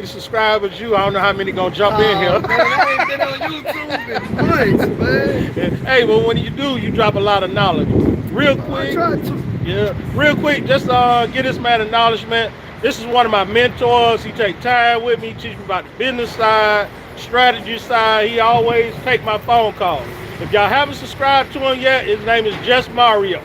Subscribe as you. I don't know how many gonna jump in Oh here. man, I ain't been on YouTube in months, man. Hey, but when you do, you drop a lot of knowledge. Real I quick, tried to. yeah, real quick, just get this man acknowledgement. This is one of my mentors. He take time with me, teach me about the business side, strategy side. He always take my phone calls. If y'all haven't subscribed to him yet, his name is Just Mario.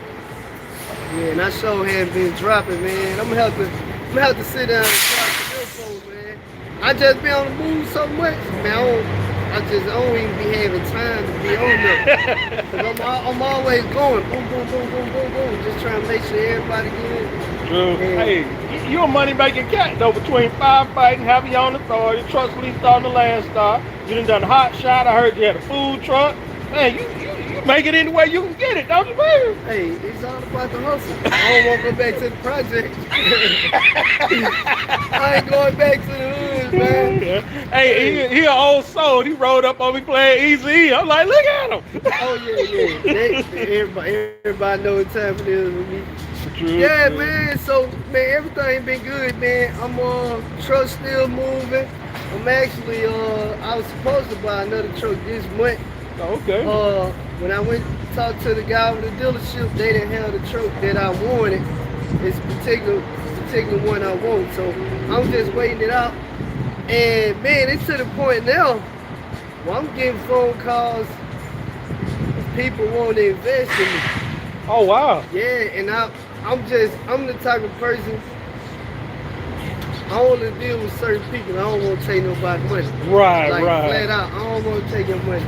Yeah, and I sure have been dropping, man. I'm gonna have to sit down and drop the info, man. I just be on the move so much, man. I don't even be having time to be on there. Cause I'm always going boom, boom, boom, boom, boom, boom, just trying to make sure everybody good. Hey, And you're a money making cat though. Between firefighting, heavy on authority, truck police on the land star. You done hot shot. I heard you had a food truck. Man, you make it any way you can get it, don't you, man? hey, it's all about the hustle. I don't want to go back to the project. I ain't going back to the hood, man. Yeah. Hey. Hey, he an old soul. He rode up on me playing Easy. I'm like, look at him. Oh yeah, yeah. Everybody know what time it is with me. True, Yeah, true. man. So man, everything been good, man. I'm truck still moving. I'm actually I was supposed to buy another truck this month. Okay. When I went to talk to the guy with the dealership, they didn't have the truck that I wanted. It's particular one I want. So I'm just waiting it out. And man, it's to the point now. Well, I'm getting phone calls. People want to invest in me. Oh wow. Yeah, and I'm the type of person. I only deal with certain people. I don't want to take nobody's money. Right, Like right. flat out, I don't want to take your money.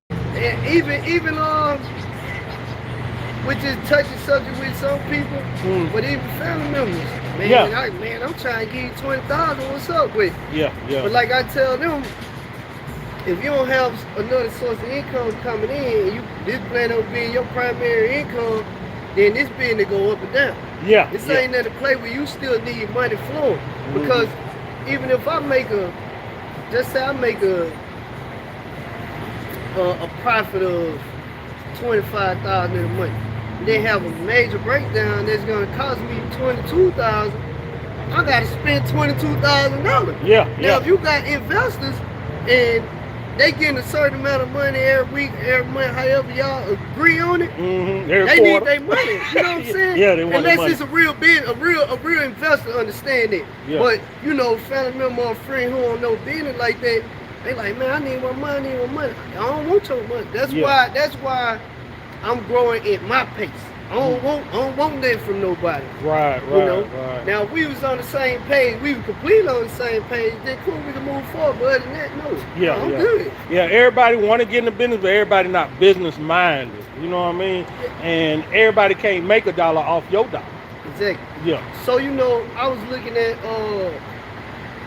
And even which is touchy subject with some people, but even family members. Man, Yeah. I'm trying to give you 20,000. What's up with? Yeah, yeah. But like I tell them, if you don't have another source of income coming in, and this plan on being your primary income, then this business go up and down. Yeah. This yeah. ain't nothing to play with. You still need money flowing. Because even if I make just say I make a profit of 25,000 in a month, and then have a major breakdown that's gonna cost me 22,000. I gotta spend $22,000. Yeah. Now, Yeah. if you got investors and they getting a certain amount of money every week, every month, however y'all agree on it, they need their money. You know what I'm saying? Yeah, they want Unless money. it's a real business, a real investor understand it. Yeah. But family member or friend who don't know business like that, they like, man, I need more money, I need more money. I don't want your money. That's why I'm growing at my pace. I don't want that from nobody. Right, You know. right. Now, if we was on the same page, we were completely on the same page, then cool, we can move forward. But other than that, no. Yeah, I'm yeah. good. Yeah, everybody want to get in the business, but everybody not business minded. You know what I mean? And everybody can't make a dollar off your dollar. Exactly. Yeah. So I was looking at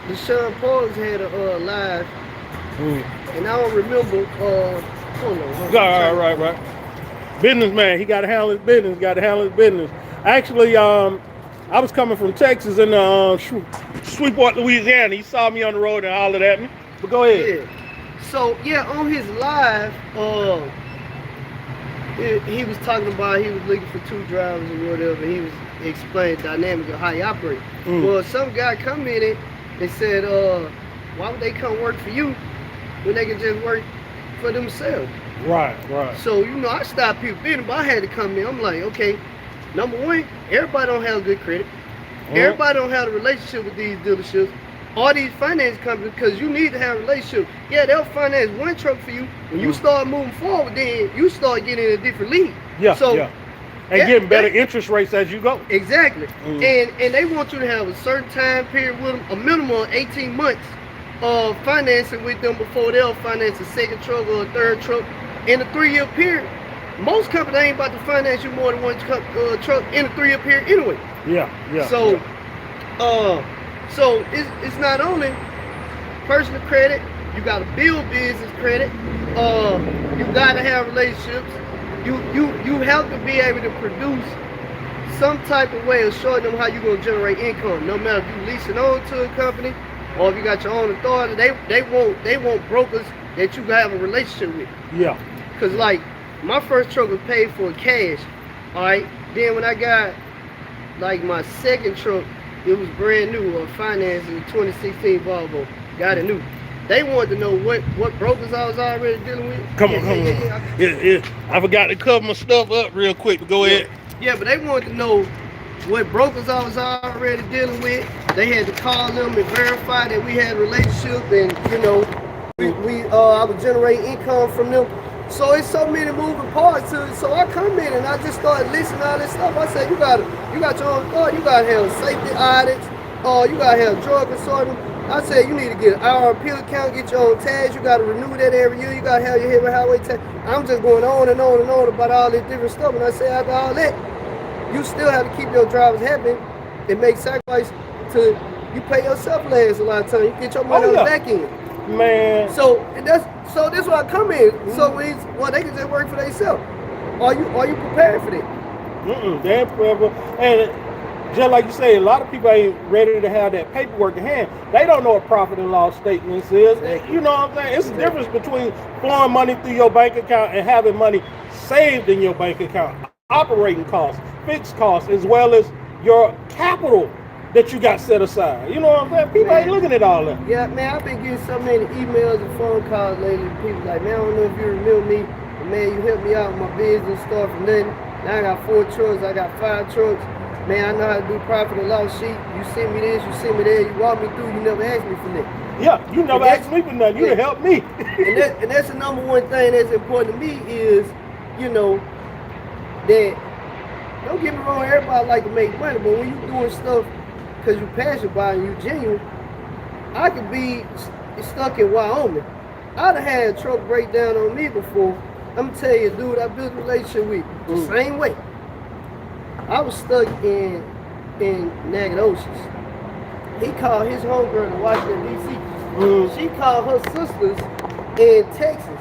the Sean Paul's had a live, and I don't remember. Hold on. Right. Businessman, he got to handle his business. Actually, I was coming from Texas and Shreveport, Louisiana. He saw me on the road and hollered at me. But go ahead. Yeah. So on his live, he was talking about he was looking for two drivers or whatever. He was explaining the dynamic of how he operate. Well, some guy come in and said, why would they come work for you when they can just work for themselves? Right. So, I stopped people bidding, but I had to come in. I'm like, okay, number one, everybody don't have good credit. Everybody don't have a relationship with these dealerships or these finance companies, because you need to have a relationship. Yeah, they'll finance one truck for you. When you start moving forward, then you start getting in a different league. Yeah, so, yeah. And getting better interest rates as you go. Exactly. And they want you to have a certain time period with them, a minimum of 18 months of financing with them before they'll finance a second truck or a third truck. In a 3-year period, most companies ain't about to finance you more than one truck in a 3-year period anyway. Yeah. So, so it's not only personal credit, you got to build business credit. You got to have relationships. You have to be able to produce some type of way of showing them how you're gonna generate income. No matter if you leasing on to a company or if you got your own authority, they want brokers that you have a relationship with. Yeah. Cause like my first truck was paid for cash. All right. Then when I got like my second truck, It was brand new, financing 2016 Volvo. Got it new. They wanted to know what brokers I was already dealing with. Come on. Yeah. I forgot to cover my stuff up real quick, but go ahead. Yeah, but they wanted to know what brokers I was already dealing with. They had to call them and verify that we had a relationship, and you know, I would generate income from them. So it's so many moving parts to it. So I come in and I just started listening to all this stuff. I said, you got your own thought. You got to have safety audits. You got to have drug consortium. I said, you need to get an IRP account, get your own tags. You got to renew that every year. You got to have your heavy highway tag. I'm just going on and on and on about all this different stuff. And I said, after all that, you still have to keep your drivers happy and make sacrifice to, you pay yourself last a lot of times. You get your money on the back end. Man. So this why I come in. So they can just work for themselves. Are you prepared for that? They ain't prepared. And just like you say, a lot of people ain't ready to have that paperwork in hand. They don't know what profit and loss statements is. You know what I'm saying? It's the difference between flowing money through your bank account and having money saved in your bank account. Operating costs, fixed costs, as well as your capital that you got set aside. You know what I'm saying? People ain't looking at all that. Yeah, man, I've been getting so many emails and phone calls lately. People like, man, I don't know if you remember me, but man, you helped me out with my business, start from nothing. Now I got 4 trucks, I got 5 trucks. Man, I know how to do profit and loss sheet. You send me this, you send me that, you walk me through, you never asked me for that. Yeah, you never asked me for nothing. You helped me. and that's the number one thing that's important to me is, you know, that, don't get me wrong, everybody like to make money, but when you doing stuff because you're passionate about it and you genuine, I could be stuck in Wyoming. I'd have had a truck break down on me before. I'm gonna tell you, dude, I built a relationship with the same way. I was stuck in Nacogdoches. He called his homegirl in Washington, D.C. She called her sisters in Texas.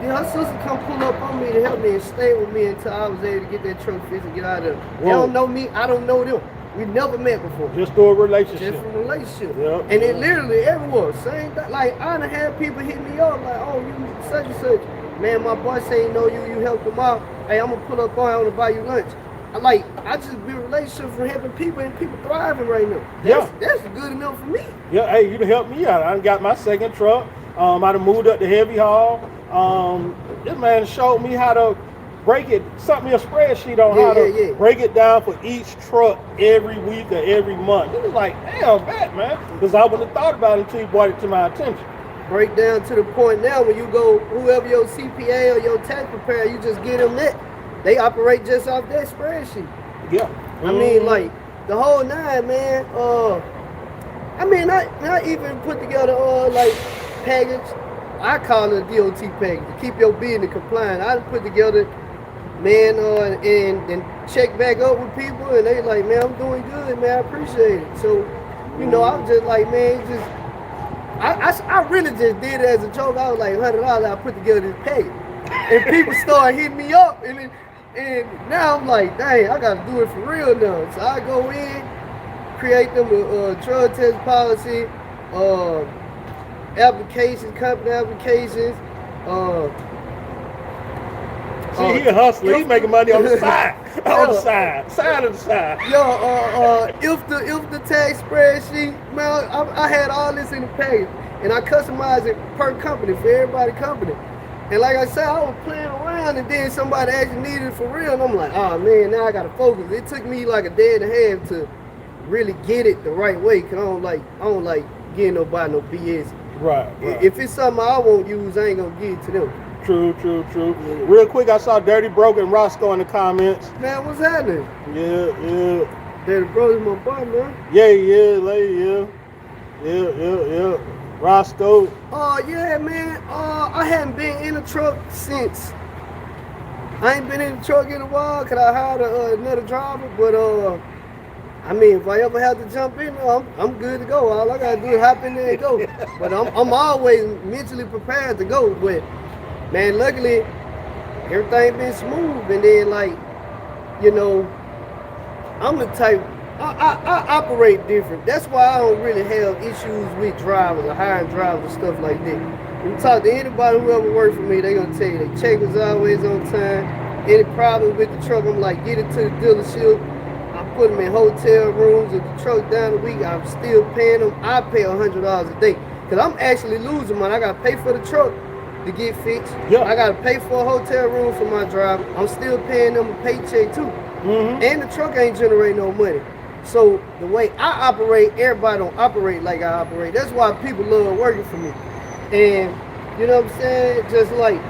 Then her sister come pull up on me to help me and stay with me until I was able to get that truck fixed and get out of there. They don't know me, I don't know them. We never met before. Just through a relationship. Just a relationship. Yep. And it literally everywhere. Same thing. Like, I done had people hit me up like, oh, you such and such. Man, my boy say, no, you helped them out. Hey, I'm going to pull up on you, I want to buy you lunch. I just build relationships from helping people, and people thriving right now. That's good enough for me. Yeah, hey, you done helped me out. I done got my second truck. I done moved up to heavy haul. This man showed me how to break it, sent me a spreadsheet on how to break it down for each truck every week or every month. It was like, damn, that man, because I wouldn't have thought about it until you brought it to my attention. Break down to the point now when you go, whoever your CPA or your tax preparer, you just get them that. They operate just off that spreadsheet. Yeah. I mean, like, the whole nine, man. I mean, not even put together, like, package. I call it a DOT package to keep your business compliant. I put together, man, and check back up with people, and they like, man, I'm doing good, man, I appreciate it. So, you know, I was just like, man, I really just did it as a joke. I was like, $100, I put together this package. And people started hitting me up, and now I'm like, dang, I gotta do it for real now. So I go in, create them a drug test policy, applications, company applications. See, he a hustler. He's making money on the side. On the side of the side. Yo, if the tax spreadsheet, man, I had all this in the package, and I customized it per company for everybody company. And like I said, I was playing around, and then somebody actually needed it for real, and I'm like, oh man, now I gotta focus. It took me like a day and a half to really get it the right way, cause I don't like getting nobody no BS. Right. If it's something I won't use, I ain't gonna give it to them. True. Yeah. Real quick, I saw Dirty Broke and Roscoe in the comments. Man, what's happening? Yeah. Dirty Bro's my boy, man. Yeah. Roscoe. Oh, yeah, man. I hadn't been in a truck since. I ain't been in the truck in a while because I hired another driver. But, I mean, if I ever have to jump in, I'm good to go. All I got to do is hop in there and go. But I'm always mentally prepared to go. But, man, luckily, everything been smooth. And then, like, you know, I'm the type, I operate different. That's why I don't really have issues with drivers or hiring drivers and stuff like that. When you talk to anybody who ever worked for me, they're going to tell you their check was always on time. Any problem with the truck, I'm like, get it to the dealership. I put them in hotel rooms. If the truck down the week, I'm still paying them. I pay $100 a day because I'm actually losing money. I got to pay for the truck to get fixed. Yeah. I got to pay for a hotel room for my driver. I'm still paying them a paycheck too. And the truck ain't generating no money. So the way I operate, everybody don't operate like I operate. That's why people love working for me. And you know what I'm saying? Just like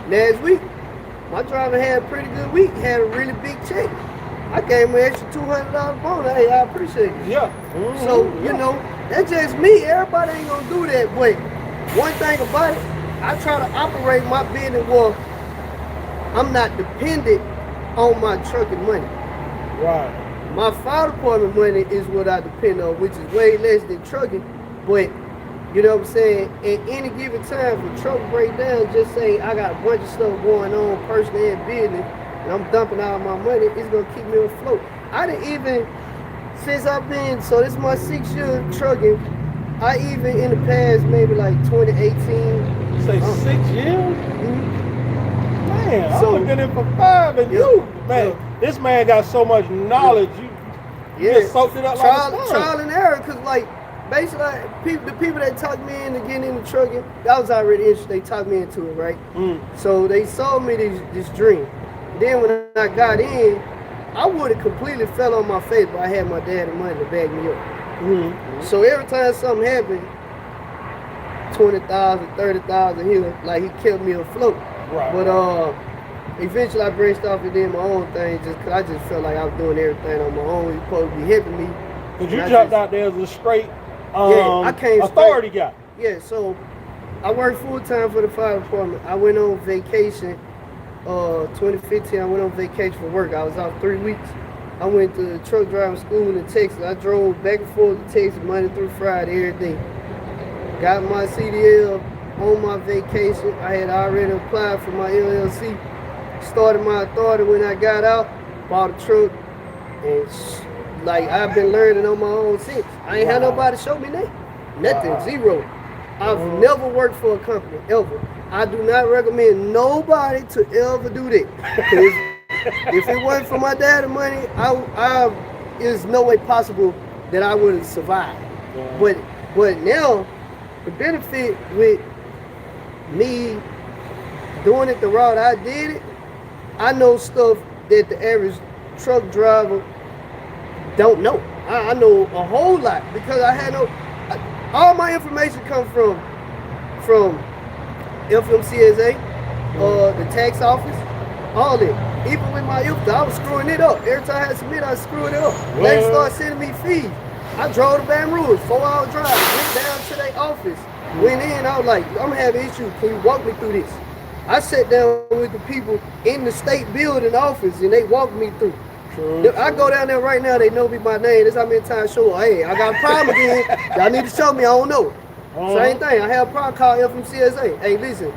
last week, my driver had a pretty good week, had a really big check. I gave him an extra $200 bonus. Hey, I appreciate it. Yeah. So, you know, that's just me. Everybody ain't gonna do that. But one thing about it, I try to operate my business where I'm not dependent on my trucking money. Right. My fire department money is what I depend on, which is way less than trucking. But you know what I'm saying? At any given time, if a truck break down, just say I got a bunch of stuff going on, personal and business, and I'm dumping all my money, it's gonna keep me afloat. I didn't even, since I've been, so this is my 6th year trucking, I even in the past, maybe like 2018. You say 6 years? Man, I've So- only been in for 5, and you, man, this man got so much knowledge. You just soaked it up like a sponge. trial and error, cause like basically like, the people that talked me into getting into trucking, I was already interested. They talked me into it, right? So they sold me this dream. Then when I got in, I would have completely fell on my face, but I had my dad and money to back me up. So every time something happened, 20,000, 30,000 here, like he kept me afloat. Right. But eventually I branched off and did my own thing just because I just felt like I was doing everything on my own. You're supposed to be helping me. Because you And I jumped just- out there as a straight I came authority guy. Yeah, so I worked full time for the fire department. I went on vacation, 2015. I went on vacation for work. I was out 3 weeks. I went to truck driving school in Texas. I drove back and forth to Texas Monday through Friday every day. Got my CDL on my vacation. I had already applied for my LLC. Started my authority when I got out. Bought a truck, and like I've been learning on my own since. I ain't had nobody show me that. Nothing, zero. I've never worked for a company, ever. I do not recommend nobody to ever do that. 'Cause if it wasn't for my daddy money, there's no way possible that I would have survived. But now, the benefit with me doing it the route I did it, I know stuff that the average truck driver don't know. I know a whole lot because I had all my information comes from FMCSA, the tax office, all that. Even with my IFTA, I was screwing it up. Every time I had to submit, I was screwing it up. They started sending me fees. I drove to Baton Rouge, 4-hour drive, went down to their office, went in, I was like, I'm having issues, can you walk me through this? I sat down with the people in the state building office and they walked me through. I go down there right now, they know me by name. That's how many times I show up. Hey, I got a problem again. Y'all need to show me, I don't know. Same thing, I have a problem, call FMCSA. Hey, listen,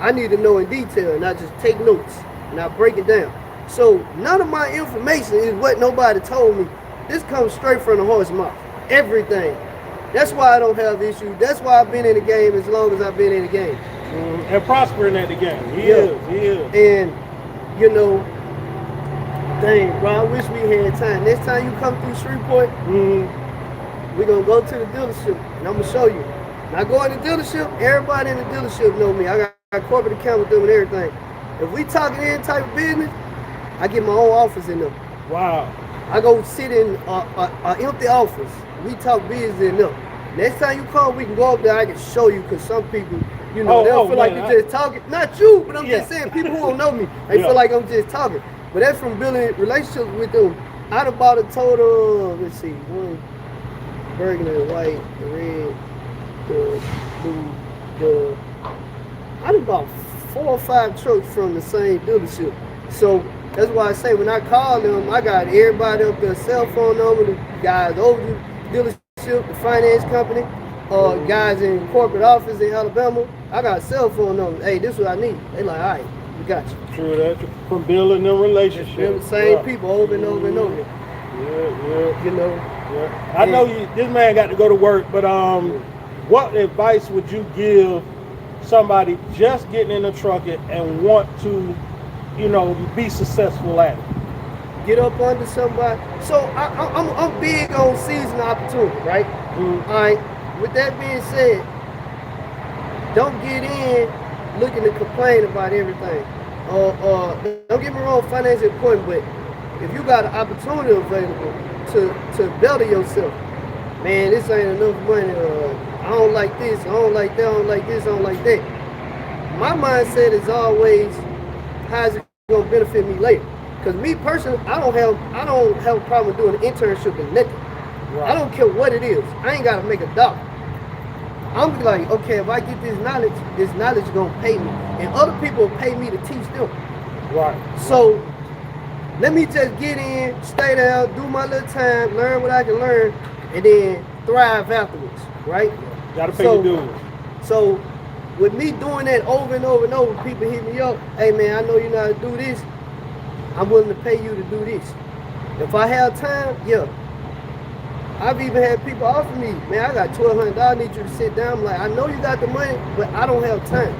I need to know in detail and I just take notes and I break it down. So none of my information is what nobody told me. This comes straight from the horse's mouth. Everything. That's why I don't have issues. That's why I've been in the game as long as I've been in the game. And prospering at the game. He is. And, you know, dang, bro, I wish we had time. Next time you come through Shreveport, we're going to go to the dealership, and I'm going to show you. When I go in the dealership, everybody in the dealership know me. I got corporate account with them and everything. If we talking any type of business, I get my own office in them. Wow. I go sit in an empty office. We talk business in them. Next time you come, we can go up there. I can show you because some people, you know, they'll feel like you're just talking. Not you, but I'm just saying people who don't know me, they feel like I'm just talking. But that's from building relationships with them. I done bought a total of, let's see, one burgundy, white, the red, the blue, I done bought 4 or 5 trucks from the same dealership. So that's why I say when I call them, I got everybody up their cell phone number, the guys over the dealership, the finance company, guys in corporate office in Alabama. I got cell phone numbers. Hey, this is what I need. They like, all right, we got you. True that. From building them relationships. They're the same people over and over and over. Yeah. You know. Yeah. I know this man got to go to work, but what advice would you give somebody just getting in the trucking and want to, you know, be successful at it? get up under somebody. So I'm big on seizing opportunity, right? Mm-hmm. All right. With that being said, don't get in looking to complain about everything. Don't get me wrong, finance is important, but if you got an opportunity available to better yourself, man, this ain't enough money. I don't like this. I don't like that. I don't like this. I don't like that. My mindset is always, how's it gonna benefit me later? Because me personally, I don't have a problem doing an internship in nothing. Right. I don't care what it is. I ain't gotta make a dollar. I'm like, okay, if I get this knowledge is gonna pay me, and other people will pay me to teach them. Right. So let me just get in, stay there, do my little time, learn what I can learn, and then thrive afterwards, right? Gotta pay your dues. So with me doing that over and over and over, people hit me up, hey man, I know you know how to do this. I'm willing to pay you to do this. If I have time, yeah. I've even had people offer me, man, I got $1,200, I need you to sit down. I'm like, I know you got the money, but I don't have time.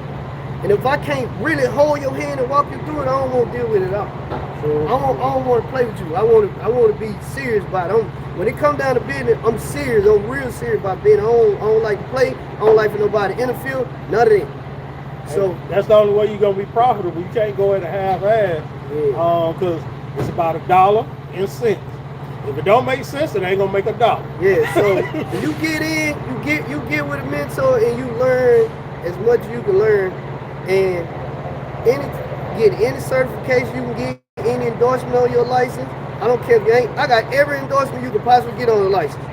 And if I can't really hold your hand and walk you through it, I don't want to deal with it at all. Sure. I don't want to play with you. I want to be serious about it. When it comes down to business, I'm serious. I'm real serious about business. I don't like to play. I don't like for nobody to interfere. None of that. So that's the only way you're gonna be profitable. You can't go at a half-ass, because it's about $1.00. If it don't make sense, it ain't gonna make $1. Yeah. So if you get in, you get with a mentor, and you learn as much as you can learn, and get any certification you can get, any endorsement on your license. I don't care if you ain't. I got every endorsement you can possibly get on the license.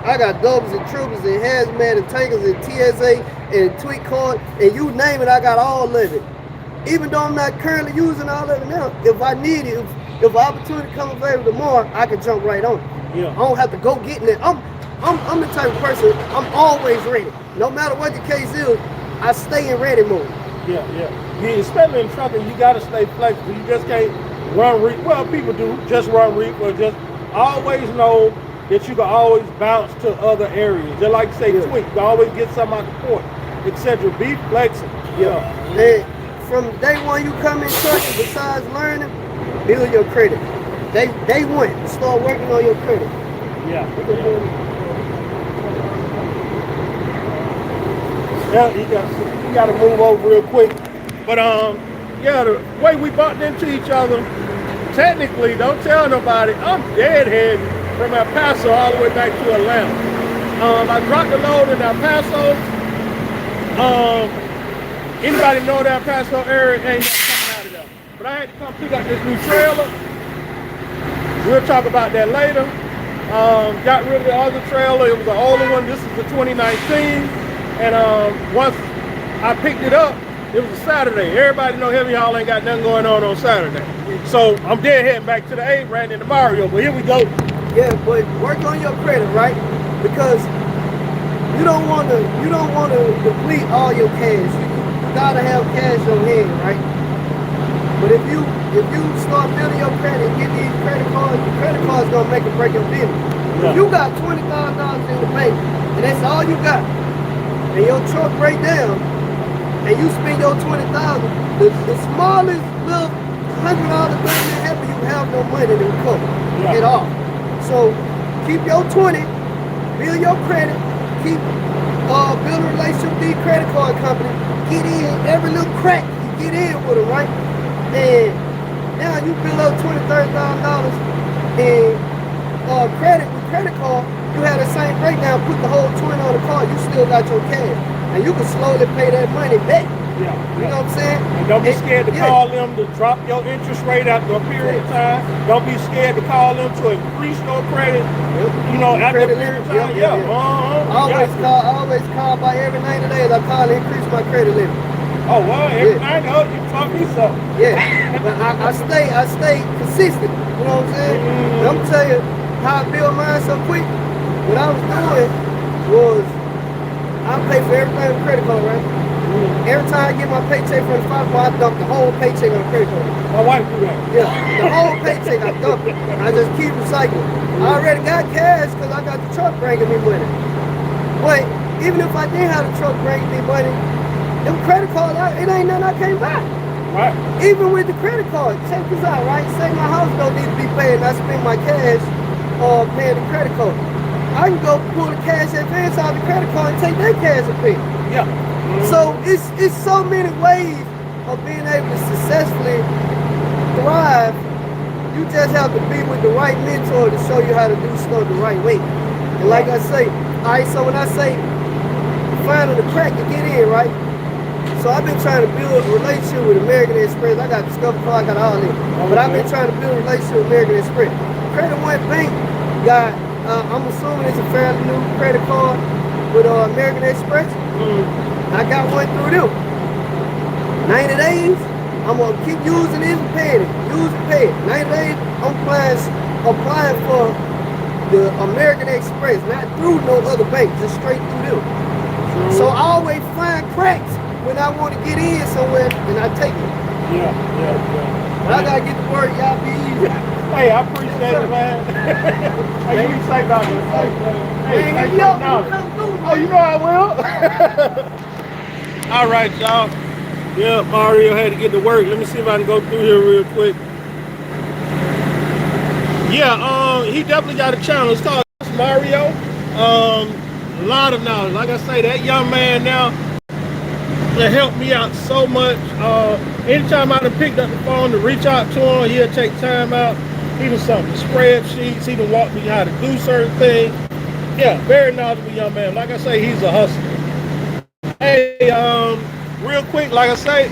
I got doubles and triples and hazmat and tankers and TSA and tweet card and you name it. I got all of it. Even though I'm not currently using all of it now, if I need it, if an opportunity comes available tomorrow, I can jump right on it. Yeah. I don't have to go get it. I'm the type of person. I'm always ready. No matter what the case is, I stay in ready mode. Yeah. Especially in trucking, you gotta stay flexible. You just can't run reef. Well, people do just run reef, or just always know that you can always bounce to other areas. Just like say tweak, you can always get something out the port, etc. Be flexible. Yeah. And from day one you come in trucking, besides learning, build your credit. Day one, start working on your credit. Yeah. Yeah, you got to move over real quick. But yeah, the way we bumped into each other, technically, don't tell nobody, I'm deadhead from El Paso all the way back to Atlanta. I dropped the load in El Paso. Anybody know that El Paso area ain't coming out of there. But I had to come pick up this new trailer. We'll talk about that later. Got rid of the other trailer. It was an older one. This is the 2019. And once I picked it up, it was a Saturday. Everybody know Heavy Haul ain't got nothing going on Saturday. So I'm dead heading back to the 8, ran into Mario, but here we go. Yeah, but work on your credit, right? Because you don't want to deplete all your cash. You gotta have cash on hand, right? But if you start building your credit, get these credit cards, the credit cards gonna make or break your business. Yeah. If you got $20,000 in the bank, and that's all you got, and your truck break down, and you spend your $20,000, the smallest little $100 thing that happen, you have no money to recover at all. So keep your 20, build your credit, keep build a relationship with these credit card companies, get in every little crack, you get in with them, right? And now you build up $20,000, $30,000 in credit with credit card, you have the same breakdown, put the whole 20 on the card, you still got your cash. And you can slowly pay that money back. Yeah. You know what I'm saying? And don't be scared to call them to drop your interest rate after a period of time. Don't be scared to call them to increase your credit. You know, after a period of time. I always call by every 90 days. I call and increase my credit limit. Oh well, every 90 days you taught me something. Yeah, but I stay consistent. You know what I'm saying? And I'm telling you how I built mine so quick. What I was doing was I pay for everything with credit card, right? Every time I get my paycheck from the Spotify, I dump the whole paycheck on the credit card. My wife do that. Yeah, the whole paycheck I dump it. I just keep recycling. I already got cash because I got the truck bringing me money. But even if I didn't have the truck bringing me money, them credit cards, it ain't nothing I can't buy. Right. Even with the credit card, check this out, right? Say my house don't need to be paid and I spend my cash paying the credit card. I can go pull the cash advance out of the credit card and take that cash and pay. Yeah. So it's so many ways of being able to successfully thrive. You just have to be with the right mentor to show you how to do stuff the right way. And like I say, all right, so when I say finding the crack to get in, right? So I've been trying to build a relationship with American Express. I got Discover Card, I got all that. But I've been trying to build a relationship with American Express. Credit One Bank got, I'm assuming it's a fairly new credit card with American Express. I got one through them. 90 days, I'm gonna keep using this and paying it. Use and pay it. 90 days, I'm applying for the American Express, not through no other bank, just straight through them. So I always find cracks when I want to get in somewhere and I take it. Yeah. But I gotta get to work, y'all be easy. Hey, I appreciate it, man. Hey, you say about this. Hey, Man, hey, yo, no. come through, Oh, you know I will. All right, y'all. Yeah, Mario had to get to work. Let me see if I can go through here real quick. Yeah, he definitely got a channel. It's called Mario. A lot of knowledge. Like I say, that young man now, it helped me out so much. Anytime I done picked up the phone to reach out to him, he'll take time out. He done something, spreadsheets. He done walk me how to do certain things. Yeah, very knowledgeable young man. Like I say, he's a hustler. Hey, real quick, like I say,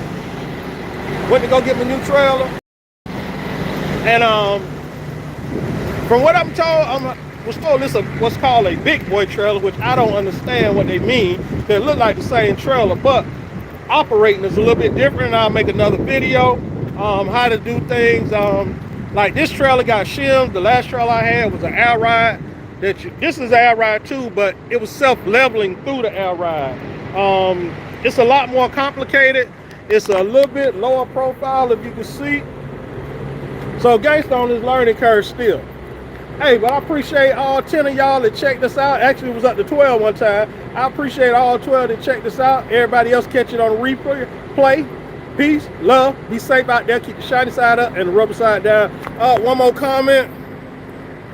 went to go get my new trailer. And from what I'm told, was told this is what's called a big boy trailer, which I don't understand what they mean. They look like the same trailer, but operating is a little bit different. I'll make another video how to do things. Like this trailer got shims. The last trailer I had was an air ride. This is air ride too, but it was self-leveling through the air ride. It's a lot more complicated. It's a little bit lower profile, if you can see. So gangsta on this learning curve still. Hey, but I appreciate all 10 of y'all that checked this out. Actually, it was up to 12 one time. I appreciate all 12 that checked this out. Everybody else catch it on the replay. Peace, love, be safe out there. Keep the shiny side up and the rubber side down. One more comment.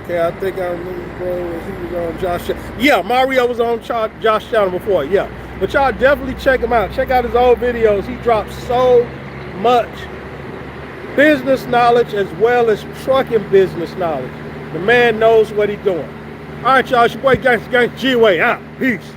Okay, I think I remember, he was on Josh. Yeah, Mario was on Josh channel before, yeah. But y'all definitely check him out. Check out his old videos. He drops so much business knowledge as well as trucking business knowledge. The man knows what he's doing. All right, y'all, it's your boy Gangsta G-Way out. Peace.